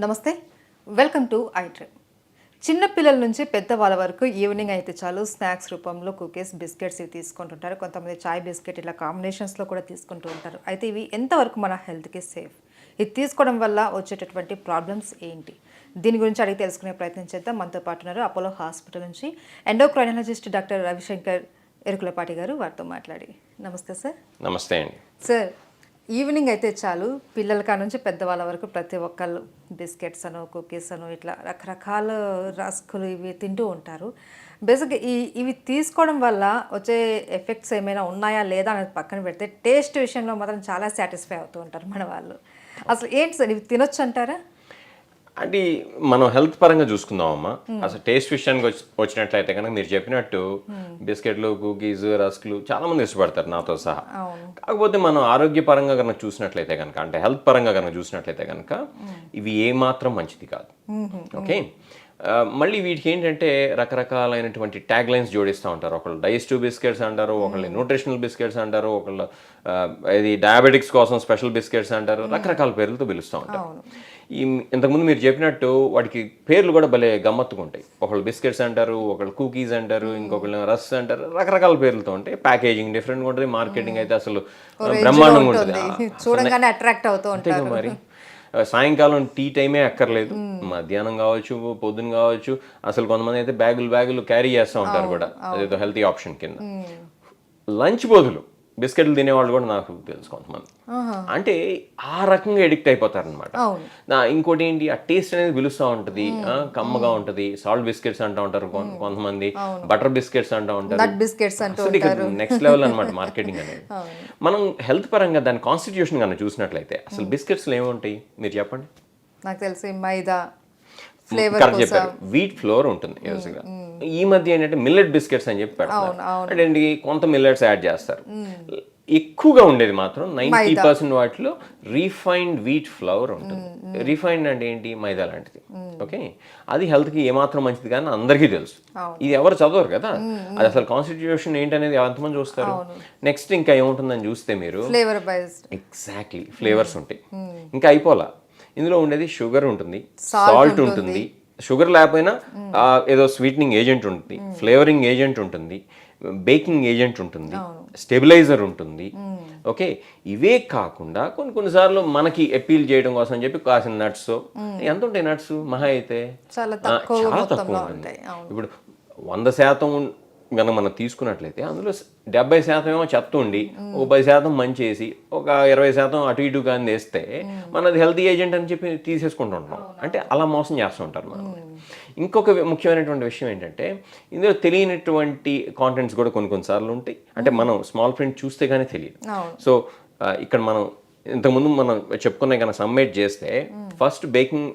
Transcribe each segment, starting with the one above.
నమస్తే, welcome to ఐట్రెమ్. చిన్న పిల్లల నుంచి పెద్దవాళ్ళ వరకు ఈవినింగ్ అయితే చాలు స్నాక్స్ రూపంలో కుకీస్, బిస్కెట్స్ ఇవి తీసుకుంటుంటారు. కొంతమంది చాయ్ బిస్కెట్ ఇలా కాంబినేషన్స్లో కూడా తీసుకుంటూ ఉంటారు. అయితే ఇవి ఎంతవరకు మన హెల్త్కి సేఫ్? ఇది తీసుకోవడం వల్ల వచ్చేటటువంటి ప్రాబ్లమ్స్ ఏంటి? దీని గురించి అడిగి తెలుసుకునే ప్రయత్నం చేద్దాం. మనతో పాటు ఉన్నారు అపోలో హాస్పిటల్ నుంచి ఎండోక్రైనాలజిస్ట్ డాక్టర్ రవిశంకర్ ఎరుకులపాటి గారు. వారితో మాట్లాడి నమస్తే సార్. నమస్తే అండి సార్. ఈవినింగ్ అయితే చాలు పిల్లల కాడ నుంచి పెద్దవాళ్ళ వరకు ప్రతి ఒక్కళ్ళు బిస్కెట్స్ అను, కుకీస్ అను, ఇట్లా రకరకాల రస్కులు ఇవి తింటూ ఉంటారు. బేసిక్గా ఇవి తీసుకోవడం వల్ల వచ్చే ఎఫెక్ట్స్ ఏమైనా ఉన్నాయా లేదా అనేది పక్కన పెడితే టేస్ట్ విషయంలో మాత్రం చాలా సాటిస్ఫై అవుతూ ఉంటారు మన వాళ్ళు. అసలు ఏంటి సార్, ఇవి తినొచ్చు అంటారా? అంటే మనం హెల్త్ పరంగా చూసుకుందామమ్మా. అసలు టేస్ట్ విషయానికి వచ్చినట్లయితే కనుక మీరు చెప్పినట్టు బిస్కెట్లు, కుకీస్, రస్కులు చాలా మంది ఇష్టపడతారు, నాతో సహా. కాకపోతే మనం ఆరోగ్యపరంగా కనుక చూసినట్లయితే కనుక, అంటే హెల్త్ పరంగా కనుక చూసినట్లయితే కనుక ఇవి ఏమాత్రం మంచిది కాదు. ఓకే, మళ్ళీ వీటికి ఏంటంటే రకరకాలైనటువంటి ట్యాగ్ లైన్స్ జోడిస్తూ ఉంటారు. ఒకళ్ళు డైజెస్టివ్ బిస్కెట్స్ అంటారు, ఒకళ్ళు న్యూట్రిషనల్ బిస్కెట్స్ అంటారు, ఒకళ్ళు ఇది డయాబెటిక్స్ కోసం స్పెషల్ బిస్కెట్స్ అంటారు, రకరకాల పేర్లతో పిలుస్తూ ఉంటారు. ఇంతకుముందు మీరు చెప్పినట్టు వాటికి పేర్లు కూడా భలే గమ్మత్తుగా ఉంటాయి. ఒకళ్ళు బిస్కెట్స్ అంటారు, ఒకళ్ళు కుకీస్ అంటారు, ఇంకొకళ్ళు రస్ అంటారు, రకరకాల పేర్లతో ఉంటాయి. ప్యాకేజింగ్ డిఫరెంట్గా ఉంటుంది, మార్కెటింగ్ అయితే అసలు బ్రహ్మాండంగా ఉంటుంది, చూడగానే అట్రాక్ట్ అవుతూ ఉంటారు. మరి సాయంకాలం టీ టైమే అక్కర్లేదు, మధ్యాహ్నం కావచ్చు, పొద్దున కావచ్చు. అసలు కొంతమంది అయితే బ్యాగులు క్యారీ చేస్తూ ఉంటారు కూడా, అదేదో హెల్తీ ఆప్షన్ కింద. లంచ్ బదులు బిస్కెట్లు తినేవాళ్ళు కూడా నాకు తెలుసు కొంతమంది. అంటే ఆ రకంగా ఎడిక్ట్ అయిపోతారనమాట. ఇంకోటి ఏంటి, ఆ టేస్ట్ అనేది పిలుస్తూ ఉంటుంది, కమ్మగా ఉంటుంది. సాల్ట్ బిస్కెట్స్ అంటూ ఉంటారు కొంతమంది, బటర్ బిస్కెట్స్ అంటూ ఉంటారు. నెక్స్ట్ లెవెల్ అనమాట మార్కెటింగ్ అనేది. మనం హెల్త్ పరంగా దాని కాన్స్టిట్యూషన్ కన్నా చూసినట్లయితే అసలు బిస్కెట్స్లో ఏముంటాయి మీరు చెప్పండి? నాకు తెలిసి మైదా, కరెక్ట్ చెప్పారు, వీట్ ఫ్లోర్ ఉంటుంది. ఈ మధ్య ఏంటంటే మిల్లెట్ బిస్కెట్స్ అని చెప్పి పెడతారు. అంటే కొంత మిల్లెట్స్ యాడ్ చేస్తారు. ఎక్కువగా ఉండేది మాత్రం 90% వాటిలో రీఫైన్డ్ వీట్ ఫ్లవర్ ఉంటుంది. రీఫైన్డ్ అంటే ఏంటి, మైదా లాంటిది. ఓకే, అది హెల్త్కి ఏమాత్రం మంచిది కానీ అందరికీ తెలుసు. ఇది ఎవరు చదవరు కదా, అది అసలు కాన్స్టిట్యూషన్ ఏంటనేది ఎంతమంది చూస్తారు. నెక్స్ట్ ఇంకా ఏముంటుందని చూస్తే మీరు ఎగ్జాక్ట్లీ ఫ్లేవర్స్ ఉంటాయి. ఇంకా అయిపోలా, ఇందులో ఉండేది షుగర్ ఉంటుంది, సాల్ట్ ఉంటుంది. షుగర్ లేకపోయినా ఏదో స్వీటనింగ్ ఏజెంట్ ఉంటుంది, ఫ్లేవరింగ్ ఏజెంట్ ఉంటుంది, బేకింగ్ ఏజెంట్ ఉంటుంది, స్టెబిలైజర్ ఉంటుంది. ఓకే, ఇవే కాకుండా కొన్నిసార్లు మనకి అపీల్ చేయడం కోసం అని చెప్పి కాసిన నట్స్. ఎంత ఉంటాయి నట్స్? మహా అయితే చాలా తక్కువ ఉంటుంది. ఇప్పుడు 100% కనుక మనం తీసుకున్నట్లయితే అందులో 70% ఏమో చెత్త ఉండి, ఒక 10% మంచేసి, ఒక 20% అటు ఇటు కానీ వేస్తే మనది హెల్తీ ఏజెంట్ అని చెప్పి తీసేసుకుంటూ ఉంటాం. అంటే అలా మోసం చేస్తూ ఉంటారు మనం. ఇంకొక ముఖ్యమైనటువంటి విషయం ఏంటంటే, ఇందులో తెలియనటువంటి కాంటెంట్స్ కూడా కొన్నిసార్లు ఉంటాయి. అంటే మనం స్మాల్ ప్రింట్ చూస్తే కానీ తెలియదు. సో ఇక్కడ మనం ఇంతకుముందు మనం చెప్పుకునే కనుక సమ్మేట్ చేస్తే, ఫస్ట్ బేకింగ్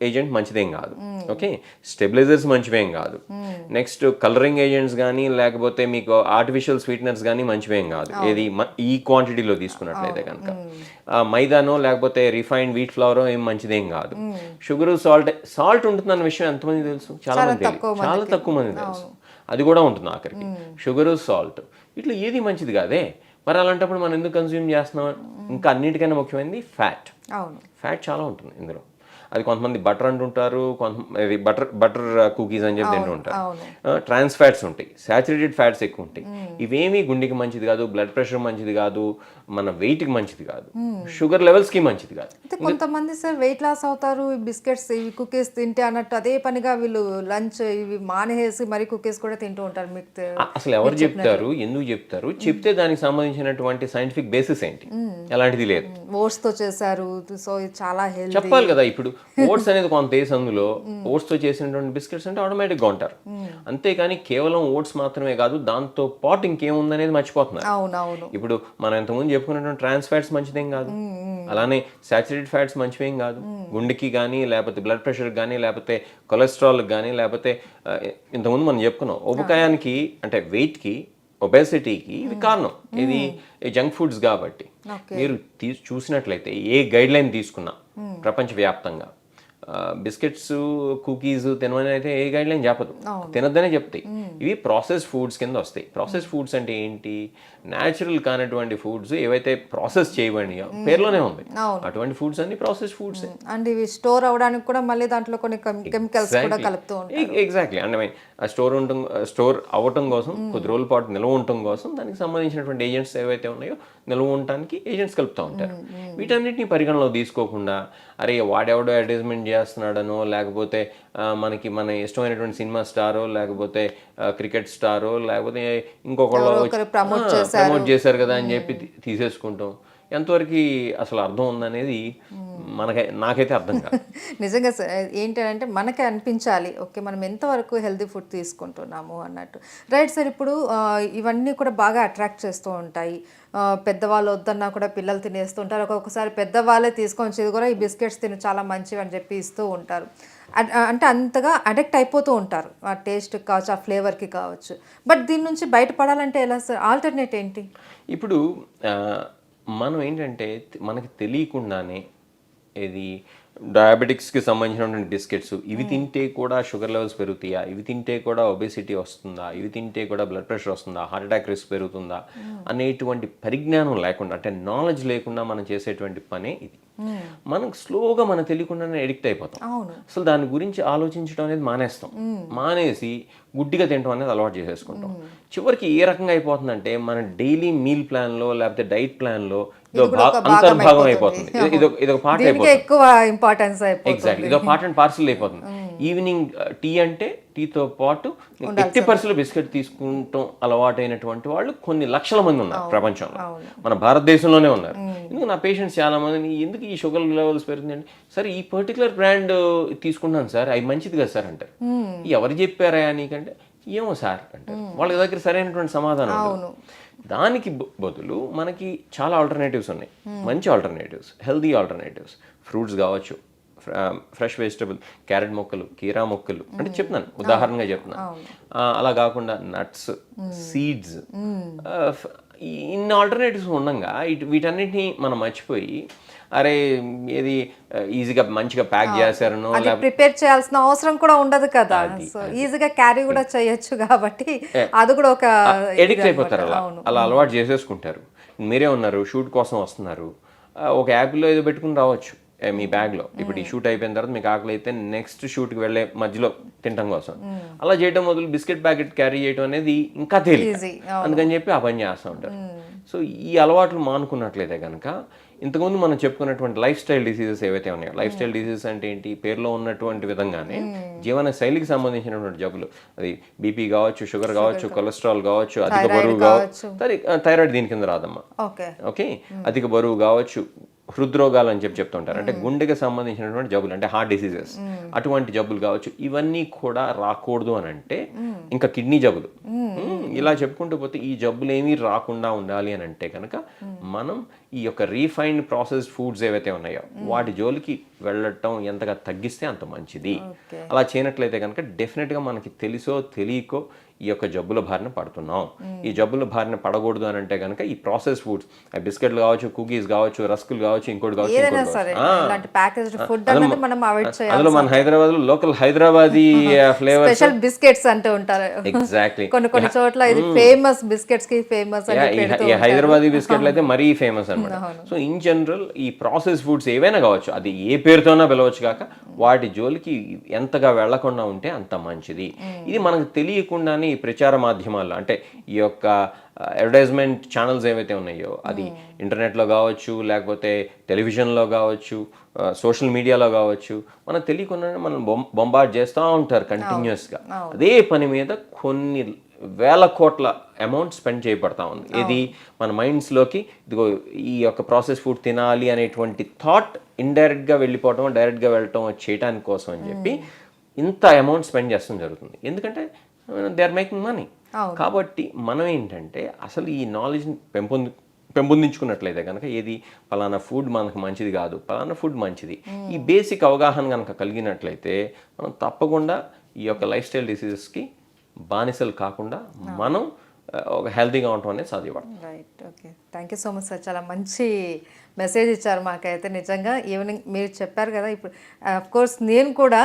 ఏజెంట్ మంచిదేం కాదు. ఓకే, స్టెబిలైజర్స్ మంచివేం కాదు. నెక్స్ట్ కలరింగ్ ఏజెంట్స్ కానీ లేకపోతే మీకు ఆర్టిఫిషియల్ స్వీట్నర్స్ కానీ మంచివేం కాదు. ఏది ఈ క్వాంటిటీలో తీసుకున్నట్లయితే కనుక మైదానో లేకపోతే రిఫైన్డ్ వీట్ ఫ్లవరో ఏం మంచిదేం కాదు. షుగర్, సాల్ట్ ఉంటుందన్న విషయం ఎంతమంది తెలుసు? చాలా మంది తెలియదు, చాలా తక్కువ మంది తెలుసు. అది కూడా ఉంటుంది ఆఖరికి. షుగరు, సాల్ట్ ఇట్లా ఏది మంచిది కాదే. మరి అలాంటప్పుడు మనం ఎందుకు కన్స్యూమ్ చేస్తున్నాం? ఇంకా అన్నిటికైనా ముఖ్యమైనది ఫ్యాట్. ఫ్యాట్ చాలా ఉంటుంది ఇందులో. అది కొంతమంది బటర్ అంటుంటారు, కొంతమంది బటర్ కుకీస్ అని చెప్పి తింటూ ఉంటారు. ట్రాన్స్ ఫ్యాట్స్ ఉంటాయి, సాచురేటెడ్ ఫ్యాట్స్ ఎక్కువ ఉంటాయి. ఇవేమీ గుండెకి మంచిది కాదు, బ్లడ్ ప్రెషర్ మంచిది కాదు, మన వెయిట్కి మంచిది కాదు, షుగర్ లెవెల్స్కి మంచిది కాదు. కొంతమంది సార్ వెయిట్ లాస్ అవుతారు బిస్కెట్స్, ఇవి కుకీస్ తింటే అన్నట్టు, అదే పనిగా వీళ్ళు లంచ్ ఇవి మానేసి మరి కుకీస్ కూడా తింటూ ఉంటారు. మీకు అసలు ఎవరు చెప్తారు, ఎందుకు చెప్తారు? చెప్తే దానికి సంబంధించినటువంటి సైంటిఫిక్ బేసిస్ ఏంటి? ఎలాంటిది లేదు. ఓట్స్ తో చేశారు, సో చాలా హెల్తీ చెప్పాలి కదా. ఇప్పుడు ఓట్స్ అనేది కొంత వేసి అందులో ఓట్స్ తో చేసినటువంటి బిస్కెట్స్ అంటే ఆటోమేటిక్ గా ఉంటారు. అంతేకాని కేవలం ఓట్స్ మాత్రమే కాదు, దాంతో పాటు ఇంకేముందనేది మర్చిపోతున్నారు. ఇప్పుడు మనం ఇంతకుముందు చెప్పుకున్నటువంటి ట్రాన్స్ ఫ్యాట్స్ మంచిదేం కాదు, అలానే సాచురేటెడ్ ఫ్యాట్స్ మంచివేం కాదు. గుండెకి కానీ లేకపోతే బ్లడ్ ప్రెషర్ కానీ లేకపోతే కొలెస్ట్రాల్ కానీ లేకపోతే ఇంతకుముందు మనం చెప్పుకున్నాం ఉబకాయానికి అంటే వెయిట్కి, ఒబేసిటీకి ఇవి కారణం. ఇది జంక్ ఫుడ్స్ కాబట్టి. మీరు చూసినట్లయితే ఏ గైడ్ లైన్ తీసుకున్నా ప్రపంచవ్యాప్తంగా బిస్కెట్స్ కుకీస్ తినమని అయితే ఏ గైడ్ లైన్ చెప్పదు, తినద్దనే చెప్తాయి. ఇవి ప్రాసెస్ ఫుడ్స్ కింద వస్తాయి. ప్రాసెస్ ఫుడ్స్ అంటే ఏంటి? న్యాచురల్ కానటువంటి ఫుడ్స్ ఏవైతే ప్రాసెస్ చేయబడినాయో పేర్లోనే ఉంది, అటువంటి ఫుడ్స్ అన్ని ప్రాసెస్ ఫుడ్స్. అండ్ ఇవి స్టోర్ అవడానికి కూడా మళ్ళీ దాంట్లో కొన్ని కెమికల్స్ కూడా కలుపుతూ ఉంటారు. ఎగ్జాక్ట్లీ. అంటే స్టోర్ అవ్వటం కోసం, కొద్ది రోజుల పాటు నిల్వ ఉండటం కోసం దానికి సంబంధించినటువంటి ఏజెంట్స్ ఏవైతే ఉన్నాయో నిల్వ ఉండటానికి ఏజెంట్స్ కలుపుతూ ఉంటారు. వీటన్నిటిని పరిగణలో తీసుకోకుండా అరే వాడెవడో అడ్వర్టైజ్మెంట్ చేస్తున్నాడనో, లేకపోతే మనకి మన ఇష్టమైనటువంటి సినిమా స్టారో, లేకపోతే క్రికెట్ స్టారో, లేకపోతే ఇంకొకళ్ళు ప్రమోట్ చేశారు కదా అని చెప్పి తీసేసుకుంటాం. ఎంతవరకు అసలు అర్థం ఉందనేది నాకైతే అర్థం కాదు. నిజంగా సార్ ఏంటంటే మనకే అనిపించాలి ఓకే మనం ఎంతవరకు హెల్తీ ఫుడ్ తీసుకుంటున్నాము అన్నట్టు. రైట్ సార్, ఇప్పుడు ఇవన్నీ కూడా బాగా అట్రాక్ట్ చేస్తూ ఉంటాయి. పెద్దవాళ్ళు వద్దన్నా కూడా పిల్లలు తినేస్తుంటారు. ఒక్కొక్కసారి పెద్దవాళ్ళే తీసుకొని వచ్చేది కూడా ఈ బిస్కెట్స్ తిని చాలా మంచివి అని చెప్పి ఇస్తూ ఉంటారు. అంటే అంతగా అడిక్ట్ అయిపోతూ ఉంటారు, ఆ టేస్ట్కి కావచ్చు, ఆ ఫ్లేవర్కి కావచ్చు. బట్ దీని నుంచి బయటపడాలంటే ఎలా సార్? ఆల్టర్నేట్ ఏంటి? ఇప్పుడు మనం ఏంటంటే మనకి తెలియకుండానే ఇది డయాబెటిక్స్కి సంబంధించినటువంటి బిస్కెట్స్ ఇవి తింటే కూడా షుగర్ లెవెల్స్ పెరుగుతాయా, ఇవి తింటే కూడా ఒబేసిటీ వస్తుందా, ఇవి తింటే కూడా బ్లడ్ ప్రెషర్ వస్తుందా, హార్ట్ అటాక్ రిస్క్ పెరుగుతుందా అనేటువంటి పరిజ్ఞానం లేకుండా, అంటే నాలెడ్జ్ లేకుండా మనం చేసేటువంటి పనే ఇది. మనం స్లోగా మనం తెలియకుండానే ఎడిక్ట్ అయిపోతాం. అసలు దాని గురించి ఆలోచించడం అనేది మానేసి గుడ్డిగా తినడం అనేది అలవాటు చేసేసుకుంటాం. చివరికి ఏ రకంగా అయిపోతుందంటే మన డైలీ మీల్ ప్లాన్లో లేకపోతే డైట్ ప్లాన్లో అంతర్భాగం అయిపోతుంది. ఇదొక పార్ట్ అయిపోతుంది. ఎగ్జాక్ట్లీ, ఇదొక పార్ట్ అండ్ పార్సల్ అయిపోతుంది. ఈవినింగ్ టీ అంటే టీతో పాటు ఎట్టి పరిస్థితుల్లో బిస్కెట్ తీసుకుంటాం అలవాటైనటువంటి వాళ్ళు కొన్ని లక్షల మంది ఉన్నారు ప్రపంచంలో, మన భారతదేశంలోనే ఉన్నారు. ఎందుకు నా పేషెంట్స్ చాలా మంది ఎందుకు ఈ షుగర్ లెవెల్స్ పెరుగుతుందండి, సరే ఈ పర్టికులర్ బ్రాండ్ తీసుకుంటాను సార్, అవి మంచిది కదా సార్ అంటారు. ఎవరు చెప్పారా నీకంటే ఏమో సార్ అంటారు. వాళ్ళ దగ్గర సరైనటువంటి సమాధానం. దానికి బదులు మనకి చాలా ఆల్టర్నేటివ్స్ ఉన్నాయి, మంచి ఆల్టర్నేటివ్స్, హెల్దీ ఆల్టర్నేటివ్స్. ఫ్రూట్స్ కావచ్చు, ఫ్రెష్ వెజిటబుల్, క్యారెట్ మొక్కలు, కీరా మొక్కలు అంటే చెప్తున్నాను, ఉదాహరణగా చెప్తున్నాను. అలా కాకుండా నట్స్, సీడ్స్, ఇన్ని ఆల్టర్నేటివ్స్ ఉండగా వీటన్నిటిని మనం మర్చిపోయి అరే ఏది ఈజీగా మంచిగా ప్యాక్ చేశారనో, ప్రిపేర్ చేయాల్సిన అవసరం కూడా ఉండదు కదా, సో ఈజీగా క్యారీ కూడా చేయొచ్చు కాబట్టి అది కూడా ఒక ఎడిక్ట్ అయిపోతారు. అలా అలవాటు చేసేసుకుంటారు. మీరే ఉన్నారు, షూట్ కోసం వస్తున్నారు, ఒక యాప్లో ఏదో పెట్టుకుని రావచ్చు మీ బ్యాగ్లో. ఇప్పుడు ఈ షూట్ అయిపోయిన తర్వాత మీకు ఆకలి అయితే నెక్స్ట్ షూట్కి వెళ్ళే మధ్యలో తినడం కోసం అలా చేయడం మొదలు బిస్కెట్ ప్యాకెట్ క్యారీ చేయడం అనేది ఇంకా తేలిక. అందుకని చెప్పి ఆ పని చేస్తూ ఉంటారు. సో ఈ అలవాట్లు మానుకున్నట్లయితే కనుక ఇంతకుముందు మనం చెప్పుకున్నటువంటి లైఫ్ స్టైల్ డిసీజెస్ ఏవైతే ఉన్నాయో, లైఫ్ స్టైల్ డిసీజెస్ అంటే ఏంటి, పేరులో ఉన్నటువంటి విధంగానే జీవన శైలికి సంబంధించినటువంటి జబ్బులు, అది బీపీ కావచ్చు, షుగర్ కావచ్చు, కొలెస్ట్రాల్ కావచ్చు, అధిక బరువు కావచ్చు, థైరాయిడ్ దీని కింద రాదమ్మా. ఓకే, అధిక బరువు కావచ్చు, హృద్రోగాలు అని చెప్తుంటారు, అంటే గుండెకి సంబంధించినటువంటి జబ్బులు, అంటే హార్ట్ డిసీజెస్, అటువంటి జబ్బులు కావచ్చు. ఇవన్నీ కూడా రాకూడదు అని అంటే ఇంకా కిడ్నీ జబ్బులు, ఇలా చెప్పుకుంటూ పోతే ఈ జబ్బులు ఏమీ రాకుండా ఉండాలి అని అంటే కనుక మనం ఈ యొక్క రీఫైన్డ్ ప్రాసెస్డ్ ఫుడ్స్ ఏవైతే ఉన్నాయో వాటి జోలికి వెళ్ళటం ఎంతగా తగ్గిస్తే అంత మంచిది. అలా చేయనట్లయితే కనుక డెఫినెట్గా మనకి తెలుసో తెలియకో ఈ యొక్క జబ్బుల బారిన పడుతున్నాం. ఈ జబ్బుల బారిన పడకూడదు అని అంటే కనుక ఈ ప్రాసెస్ ఫుడ్స్, బిస్కెట్లు కావచ్చు, కుకీస్ కావచ్చు, రస్కులు కావచ్చు, ఇంకోటి కావచ్చు, అందులో మన హైదరాబాద్ లో local Hyderabadi flavour special biscuits అంటూ ఉంటారు. ఎగ్జాక్ట్లీ, కొన్ని చోట్ల ఇది ఫేమస్ బిస్కెట్స్ కి ఫేమస్, ఈ హైదరాబాదీ బిస్కెట్లు అయితే మరీ ఫేమస్ అనమాట. సో ఇన్ జనరల్ ఈ ప్రాసెస్ ఫుడ్స్ ఏవైనా కావచ్చు, అది ఏ పేరుతోనా పిలవచ్చు కాక వాటి జోలికి ఎంతగా వెళ్లకుండా ఉంటే అంత మంచిది. ఇది మనకు తెలియకుండానే ఈ ప్రచార మాధ్యమాల్లో, అంటే ఈ యొక్క అడ్వర్టైజ్మెంట్ ఛానల్స్ ఏవైతే ఉన్నాయో అది ఇంటర్నెట్లో కావచ్చు, లేకపోతే టెలివిజన్లో కావచ్చు, సోషల్ మీడియాలో కావచ్చు, మనకు తెలియకుండానే మనం బొంబార్డ్ చేస్తూ ఉంటారు కంటిన్యూస్గా. అదే పని మీద కొన్ని వేల కోట్ల అమౌంట్ స్పెండ్ చేయబడతా ఉంది. ఇది మన మైండ్స్లోకి ఇదిగో ఈ యొక్క ప్రాసెస్ ఫుడ్ తినాలి అనేటువంటి థాట్ ఇండైరెక్ట్గా వెళ్ళిపోవటం, డైరెక్ట్గా వెళ్ళటం చేయడానికి కోసం అని చెప్పి ఇంత అమౌంట్ స్పెండ్ చేస్తాం జరుగుతుంది. ఎందుకంటే దే ఆర్ మేకింగ్ మనీ. కాబట్టి మనం ఏంటంటే అసలు ఈ నాలెడ్జ్ని పెంపొందించుకున్నట్లయితే కనుక ఏది పలానా ఫుడ్ మనకు మంచిది కాదు, పలానా ఫుడ్ మంచిది, ఈ బేసిక్ అవగాహన కనుక కలిగినట్లయితే మనం తప్పకుండా ఈ యొక్క లైఫ్ స్టైల్ డిసీజెస్కి బానిసలు కాకుండా మనం ఒక హెల్తీగా ఉండటం అనేది సాధ్యపడుతుంది. Right, okay, thank you so much sir. చాలా మంచి మెసేజ్ ఇచ్చారు మాకైతే. నిజంగా ఈవినింగ్ మీరు చెప్పారు కదా, ఇప్పుడు కోర్స్ నేను కూడా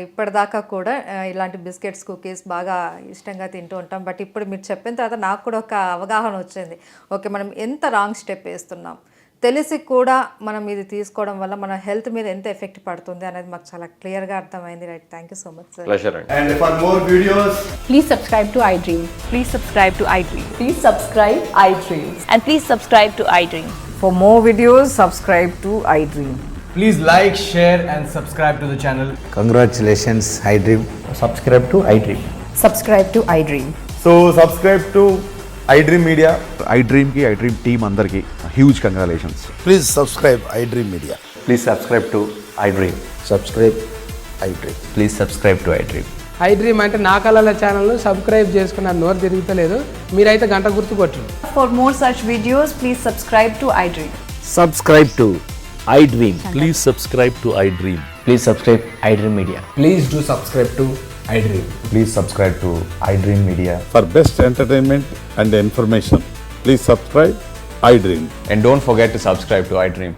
ఇప్పటిదాకా కూడా ఇలాంటి బిస్కెట్స్ కుకీస్ బాగా ఇష్టంగా తింటూ ఉంటాం. బట్ ఇప్పుడు మీరు చెప్పిన తర్వాత నాకు కూడా ఒక అవగాహన వచ్చింది. ఓకే, మనం ఎంత రాంగ్ స్టెప్ వేస్తున్నాం, తెలిసి కూడా మనం ఇది తీసుకోవడం వల్ల మన హెల్త్ మీద ఎంత ఎఫెక్ట్ పడుతుంది అనేది మాకు చాలా క్లియర్గా అర్థమైంది. Right, thank you so much sir. Pleasure అండి. And for more videos, Please subscribe to iDream. Please subscribe to iDream. Please subscribe iDream. And please subscribe to iDream. For more videos, subscribe to iDream. please like, share and subscribe to the channel. Congratulations, iDream. subscribe to iDream. Subscribe to iDream. So subscribe to iDream Media. iDream की iDream team अंदर की huge congratulations. Please subscribe iDream Media. Please subscribe to iDream. Subscribe iDream. Please subscribe to iDream. iDream అంటే నా కళల ఛానల్ను subscribe చేసుకున్న నోరు తిరుగుతలేదు, మీరైతే గంట గుర్తు కొట్టండి. For more such videos, please subscribe to iDream. Subscribe to iDream. Please subscribe to iDream. Please subscribe iDream Media. Please do subscribe to iDream. Please subscribe to iDream Media. For best entertainment and information, please subscribe iDream. And don't forget to subscribe to iDream.